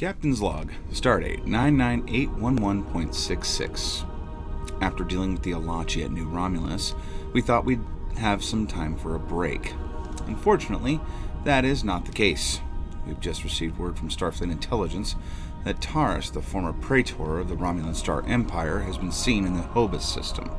Captain's Log, Stardate 99811.66. After dealing with the Alachi at New Romulus, we thought we'd have some time for a break. Unfortunately, that is not the case. We've just received word from Starfleet Intelligence that Taris, the former praetor of the Romulan Star Empire, has been seen in the Hobus system.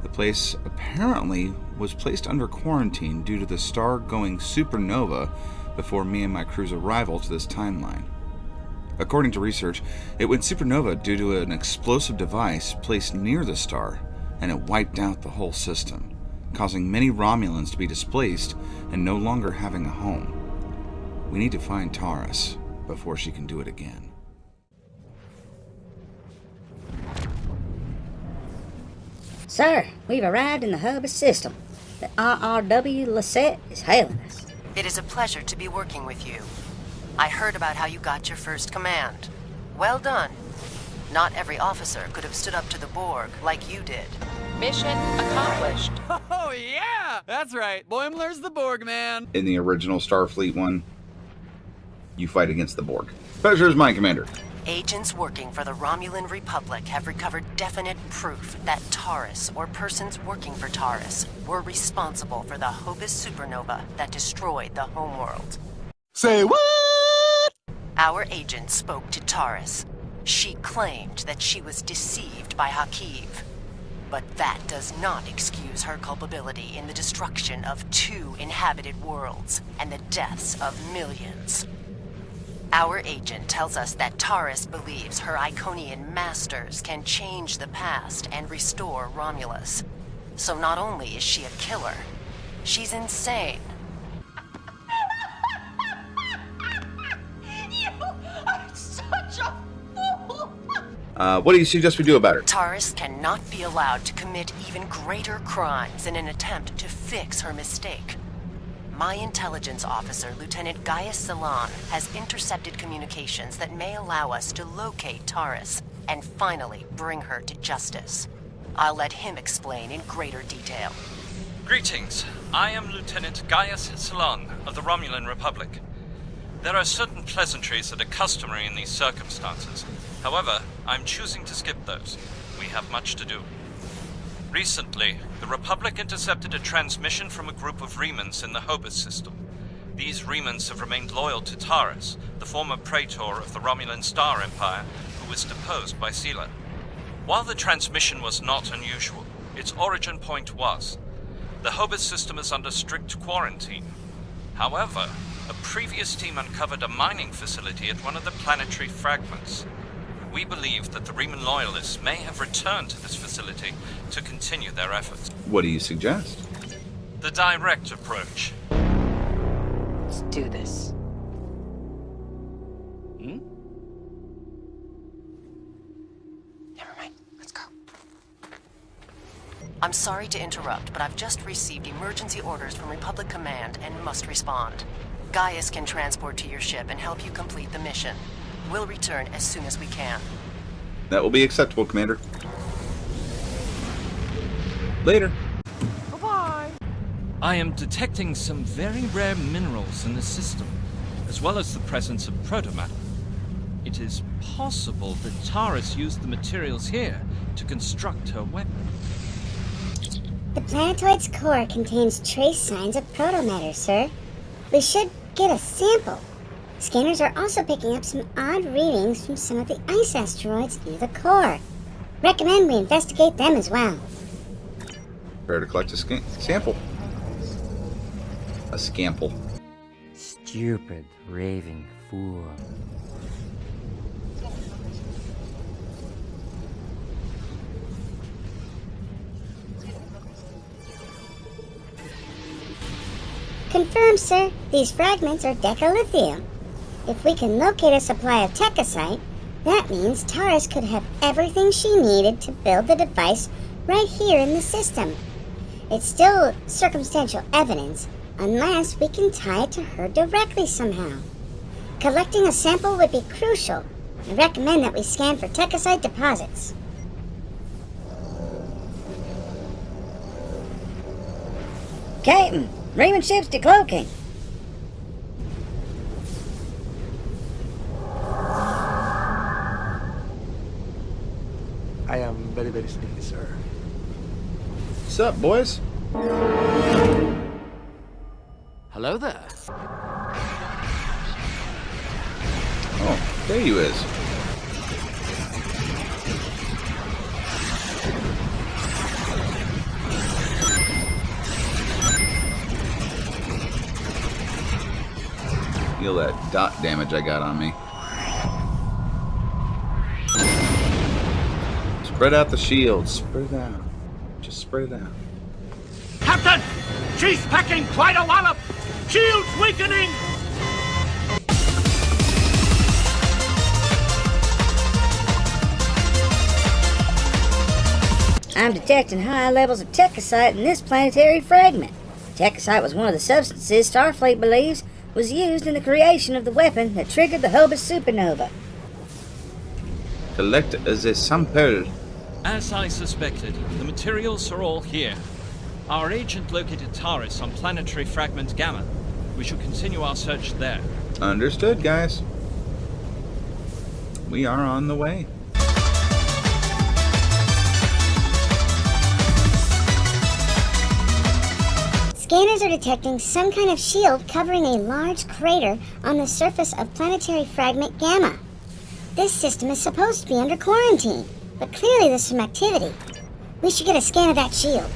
The place apparently was placed under quarantine due to the star going supernova before me and my crew's arrival to this timeline. According to research, it went supernova due to an explosive device placed near the star, and it wiped out the whole system, causing many Romulans to be displaced and no longer having a home. We need to find Taris before she can do it again. Sir, we've arrived in the Hubble system. The RRW Lisette is hailing us. It is a pleasure to be working with you. I heard about how you got your first command. Well done. Not every officer could have stood up to the Borg like you did. Mission accomplished. Oh yeah! That's right. Boimler's the Borg man. In the original Starfleet one, you fight against the Borg. Pleasure is mine, Commander. Agents working for the Romulan Republic have recovered definite proof that Taris, or persons working for Taris, were responsible for the Hobus supernova that destroyed the homeworld. Say what? Our agent spoke to Taris. She claimed that she was deceived by Hakiv. But that does not excuse her culpability in the destruction of 2 inhabited worlds and the deaths of millions. Our agent tells us that Taris believes her Iconian masters can change the past and restore Romulus. So not only is she a killer, she's insane. You are such a fool! What do you suggest we do about her? Taris cannot be allowed to commit even greater crimes in an attempt to fix her mistake. My intelligence officer, Lieutenant Gaius Salon, has intercepted communications that may allow us to locate Taris and finally bring her to justice. I'll let him explain in greater detail. Greetings. I am Lieutenant Gaius Salon of the Romulan Republic. There are certain pleasantries that are customary in these circumstances. However, I'm choosing to skip those. We have much to do. Recently, the Republic intercepted a transmission from a group of Remans in the Hobus system. These Remans have remained loyal to Taris, the former praetor of the Romulan Star Empire, who was deposed by Sela. While the transmission was not unusual, its origin point was. The Hobus system is under strict quarantine. However, a previous team uncovered a mining facility at one of the planetary fragments. We believe that the Reman loyalists may have returned to this facility to continue their efforts. What do you suggest? The direct approach. Let's do this. Never mind. Let's go. I'm sorry to interrupt, but I've just received emergency orders from Republic Command and must respond. Gaius can transport to your ship and help you complete the mission. We'll return as soon as we can. That will be acceptable, Commander. Later. Bye-bye. I am detecting some very rare minerals in the system, as well as the presence of protomatter. It is possible that Taris used the materials here to construct her weapon. The planetoid's core contains trace signs of protomatter, sir. We should get a sample. Scanners are also picking up some odd readings from some of the ice asteroids near the core. Recommend we investigate them as well. Prepare to collect a sample. A scample. Stupid, raving fool. Confirmed, sir. These fragments are decalithium. If we can locate a supply of techosite, that means Taris could have everything she needed to build the device right here in the system. It's still circumstantial evidence, unless we can tie it to her directly somehow. Collecting a sample would be crucial. I recommend that we scan for techosite deposits. Captain, Raymond ship's decloaking. I am very, very sneaky, sir. What's up, boys? Hello there. Oh, there you is. Feel that dot damage I got on me. Spread out the shield. Spread it out. Just spread it out. Captain! She's packing quite a wallop! Shield's weakening! I'm detecting high levels of techosite in this planetary fragment. Techosite was one of the substances Starfleet believes was used in the creation of the weapon that triggered the Hobus supernova. Collect the sample. As I suspected, the materials are all here. Our agent located Taris on planetary fragment Gamma. We shall continue our search there. Understood, guys. We are on the way. Scanners are detecting some kind of shield covering a large crater on the surface of planetary fragment Gamma. This system is supposed to be under quarantine, but clearly there's some activity. We should get a scan of that shield.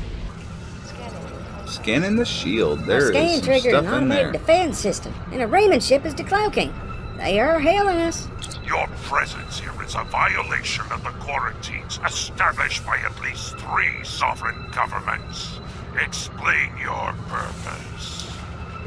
Scanning the shield. There Our scan is some triggered an stuff in there. automated defense system, and a Raymond ship is decloaking. They are hailing us. Your presence here is a violation of the quarantines established by at least 3 sovereign governments. Explain your purpose.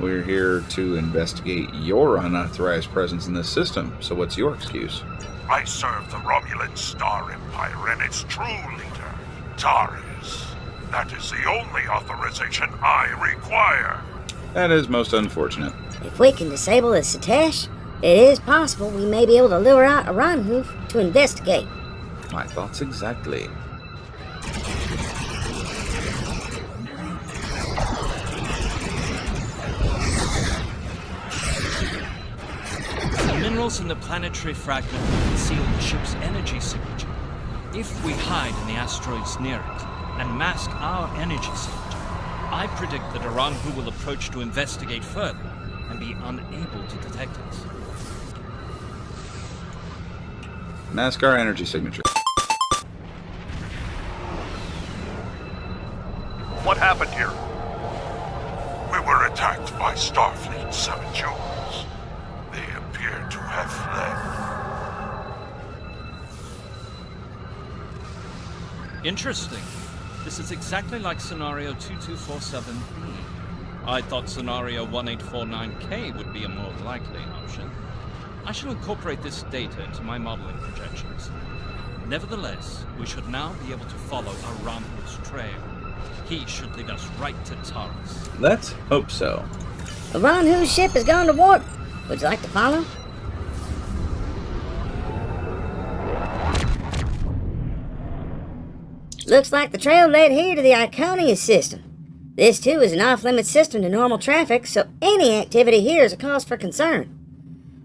We're here to investigate your unauthorized presence in this system, so what's your excuse? I serve the Romulan Star Empire and its true leader, Taris. That is the only authorization I require. That is most unfortunate. If we can disable the Satesh, it is possible we may be able to lure out Aranhoof to investigate. My thoughts exactly. The minerals in the planetary fragment conceal the ship's energy signature. If we hide in the asteroids near it and mask our energy signature, I predict that Aranhu will approach to investigate further and be unable to detect us. Mask our energy signature. What happened here? We were attacked by Starfleet 7 Jewels. They appear to have fled. Interesting. This is exactly like scenario 2247B. I thought scenario 1849K would be a more likely option. I shall incorporate this data into my modeling projections. Nevertheless, we should now be able to follow Aranhu's trail. He should lead us right to Taris. Let's hope so. Aranhu's ship has gone to warp. Would you like to follow? Looks like the trail led here to the Iconia system. This too is an off-limit system to normal traffic, so any activity here is a cause for concern.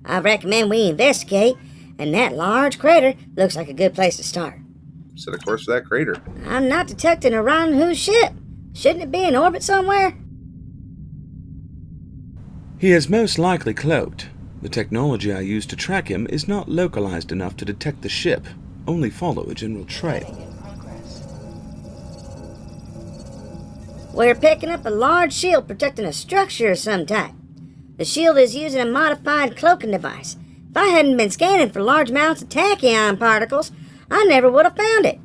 I recommend we investigate, and that large crater looks like a good place to start. Set a course for that crater. I'm not detecting Aranhu's ship. Shouldn't it be in orbit somewhere? He is most likely cloaked. The technology I use to track him is not localized enough to detect the ship. Only follow a general trail. We're picking up a large shield protecting a structure of some type. The shield is using a modified cloaking device. If I hadn't been scanning for large amounts of tachyon particles, I never would have found it.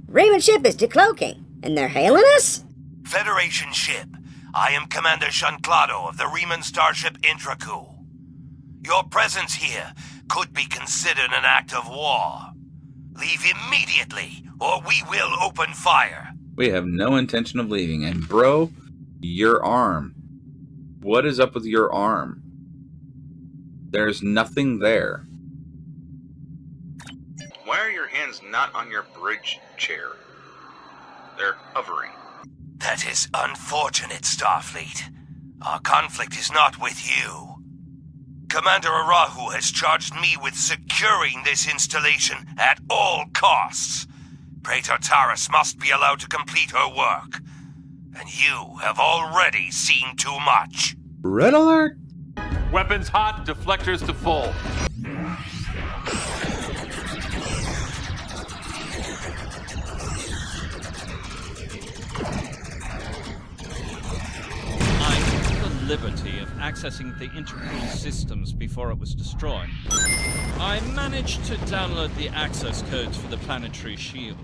Raymond ship is decloaking, and they're hailing us? Federation ship. I am Commander Shanclado of the Riemann starship Intraku. Your presence here could be considered an act of war. Leave immediately, or we will open fire. We have no intention of leaving. And bro, your arm. What is up with your arm? There's nothing there. Why are your hands not on your bridge chair? They're hovering. That is unfortunate, Starfleet. Our conflict is not with you. Commander Arahu has charged me with securing this installation at all costs. Praetor Taris must be allowed to complete her work. And you have already seen too much. Red alert! Weapons hot, deflectors to full. I took the liberty of accessing the integral systems before it was destroyed. I managed to download the access codes for the planetary shield.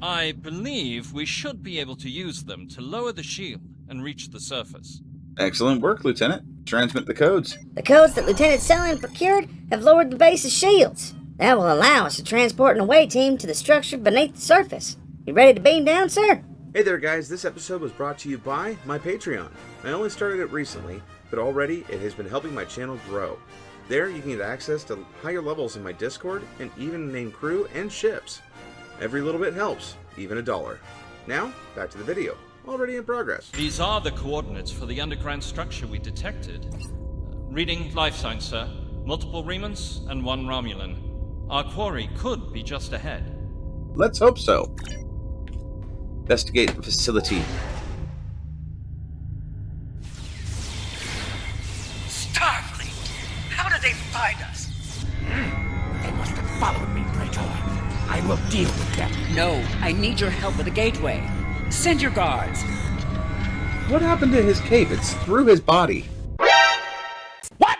I believe we should be able to use them to lower the shield and reach the surface. Excellent work, Lieutenant. Transmit the codes. The codes that Lieutenant Selling procured have lowered the base's shields. That will allow us to transport an away team to the structure beneath the surface. You ready to beam down, sir? Hey there, guys. This episode was brought to you by my Patreon. I only started it recently, but already it has been helping my channel grow. There, you can get access to higher levels in my Discord and even name crew and ships. Every little bit helps, even $1. Now, back to the video. Already in progress. These are the coordinates for the underground structure we detected. Reading life signs, sir. Multiple Remans and 1 Romulan. Our quarry could be just ahead. Let's hope so. Investigate the facility. Starfleet! How did they find us? They must have followed me, Praetor. I will deal with them. No, I need your help with the gateway. Send your guards. What happened to his cape? It's through his body. What?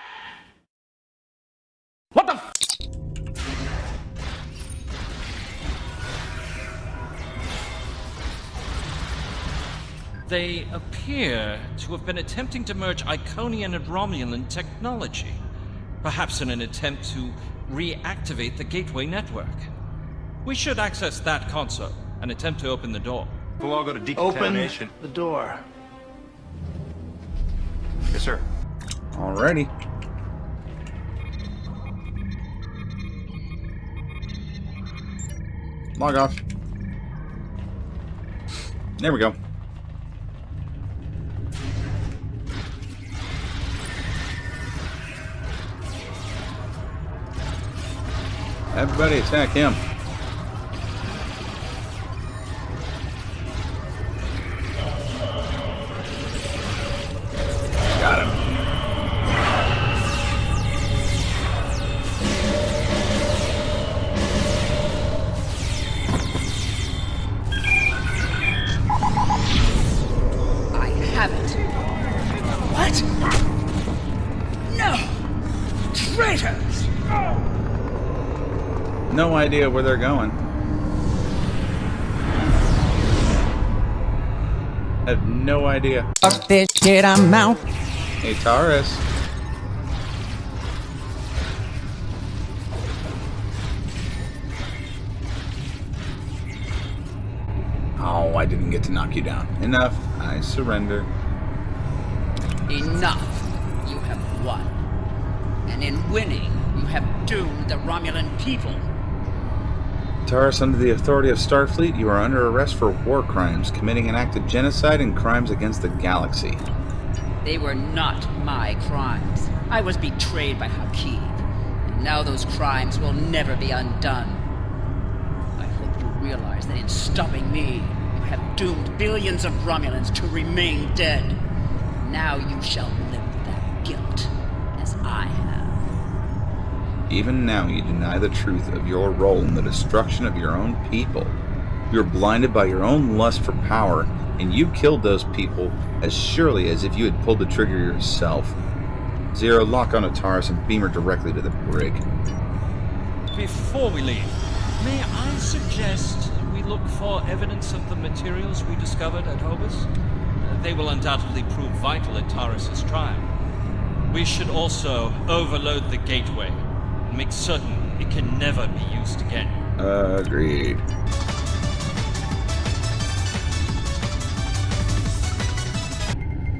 What the f- They appear to have been attempting to merge Iconian and Romulan technology, perhaps in an attempt to reactivate the gateway network. We should access that console and attempt to open the door. We'll all go to decontamination. Open the door. Yes, sir. Alrighty. Log off. There we go. Everybody attack him. Got him. I have it. What? No! Traitors! No idea where they're going. I have no idea. Fuck this shit, I'm out. Hey, Taris. Oh, I didn't get to knock you down. Enough. I surrender. Enough. You have won. And in winning, you have doomed the Romulan people. Taris, under the authority of Starfleet, you are under arrest for war crimes, committing an act of genocide and crimes against the galaxy. They were not my crimes. I was betrayed by Hakeem. And now those crimes will never be undone. I hope you realize that in stopping me, you have doomed billions of Romulans to remain dead. Now you shall live with that guilt, as I have. Even now, you deny the truth of your role in the destruction of your own people. You're blinded by your own lust for power, and you killed those people as surely as if you had pulled the trigger yourself. Zero, lock on to Taris and beam her directly to the brig. Before we leave, may I suggest we look for evidence of the materials we discovered at Hobus? They will undoubtedly prove vital in Taris' trial. We should also overload the gateway and make certain it can never be used again. Agreed.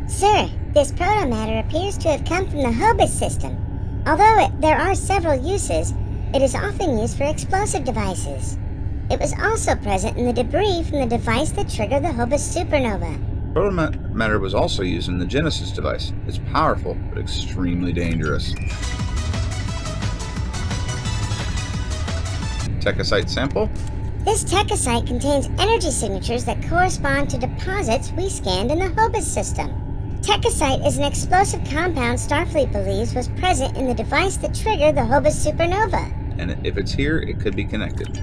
Sir, this proto-matter appears to have come from the Hobus system. Although there are several uses, it is often used for explosive devices. It was also present in the debris from the device that triggered the Hobus supernova. Proto-matter was also used in the Genesis device. It's powerful, but extremely dangerous. Techosite sample? This techosite contains energy signatures that correspond to deposits we scanned in the Hobus system. Techosite is an explosive compound Starfleet believes was present in the device that triggered the Hobus supernova. And if it's here, it could be connected.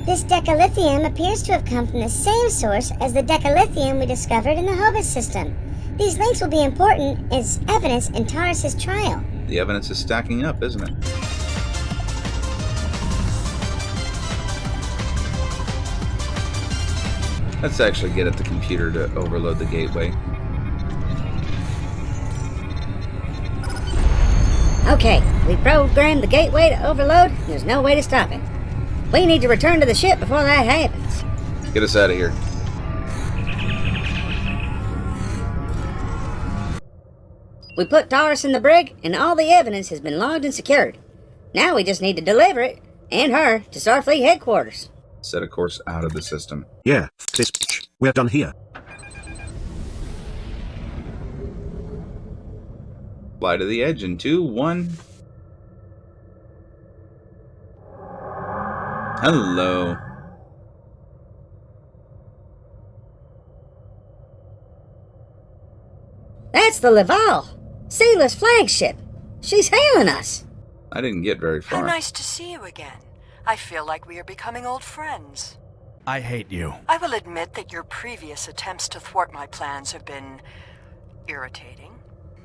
This decalithium appears to have come from the same source as the decalithium we discovered in the Hobus system. These links will be important as evidence in Taris' trial. The evidence is stacking up, isn't it? Let's actually get at the computer to overload the gateway. Okay, we programmed the gateway to overload. There's no way to stop it. We need to return to the ship before that happens. Get us out of here. We put Taris in the brig, and all the evidence has been logged and secured. Now we just need to deliver it, and her, to Starfleet headquarters. Set a course out of the system. Yeah, we're done here. Fly to the edge in 2, 1. Hello. That's the Laval, Seala's flagship. She's hailing us. I didn't get very far. How nice to see you again. I feel like we are becoming old friends. I hate you. I will admit that your previous attempts to thwart my plans have been irritating,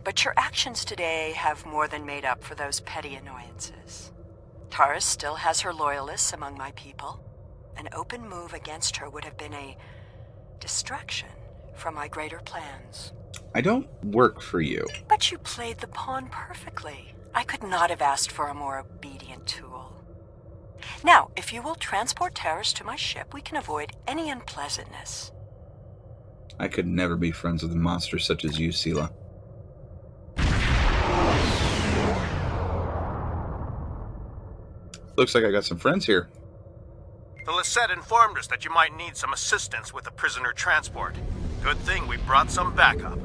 but your actions today have more than made up for those petty annoyances. Taris still has her loyalists among my people. An open move against her would have been a distraction from my greater plans. I don't work for you. But you played the pawn perfectly. I could not have asked for a more obedient tool. Now, if you will transport Taris to my ship, we can avoid any unpleasantness. I could never be friends with a monster such as you, Seela. Looks like I got some friends here. The Lisette informed us that you might need some assistance with the prisoner transport. Good thing we brought some backup.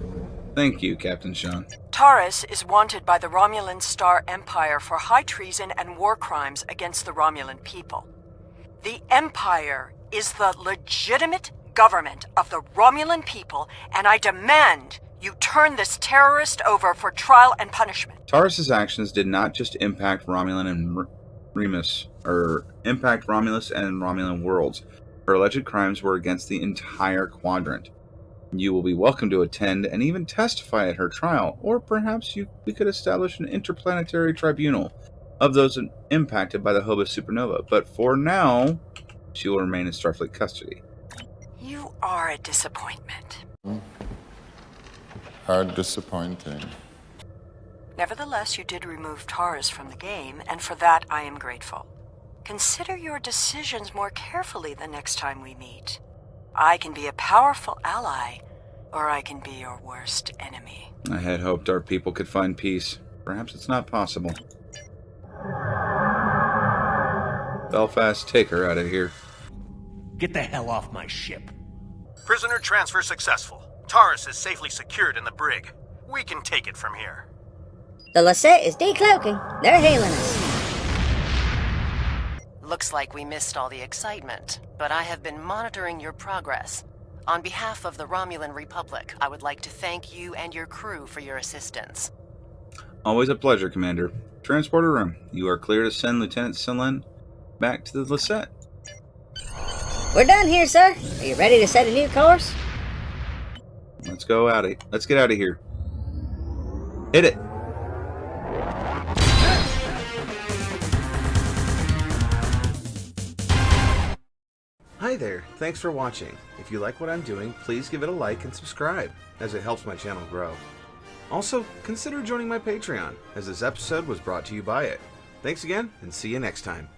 Thank you, Captain Sean. Taris is wanted by the Romulan Star Empire for high treason and war crimes against the Romulan people. The Empire is the legitimate government of the Romulan people, and I demand you turn this terrorist over for trial and punishment. Taris' actions did not just impact Romulan and Remus, impact Romulus and Romulan worlds. Her alleged crimes were against the entire quadrant. You will be welcome to attend and even testify at her trial, or perhaps we could establish an interplanetary tribunal of those impacted by the Hobus supernova. But for now, she will remain in Starfleet custody. You are a disappointment. How disappointing. Nevertheless, you did remove Taris from the game, and for that I am grateful. Consider your decisions more carefully the next time we meet. I can be a powerful ally, or I can be your worst enemy. I had hoped our people could find peace. Perhaps it's not possible. Belfast, take her out of here. Get the hell off my ship. Prisoner transfer successful. Taris is safely secured in the brig. We can take it from here. The Lisette is decloaking. They're hailing us. Looks like we missed all the excitement, but I have been monitoring your progress. On behalf of the Romulan Republic, I would like to thank you and your crew for your assistance. Always a pleasure, Commander. Transporter room. You are clear to send Lieutenant Sinlin back to the Lisette. We're done here, sir. Are you ready to set a new course? Let's get out of here. Hit it. Hi there, thanks for watching. If you like what I'm doing, please give it a like and subscribe, as it helps my channel grow. Also, consider joining my Patreon, as this episode was brought to you by it. Thanks again, and see you next time.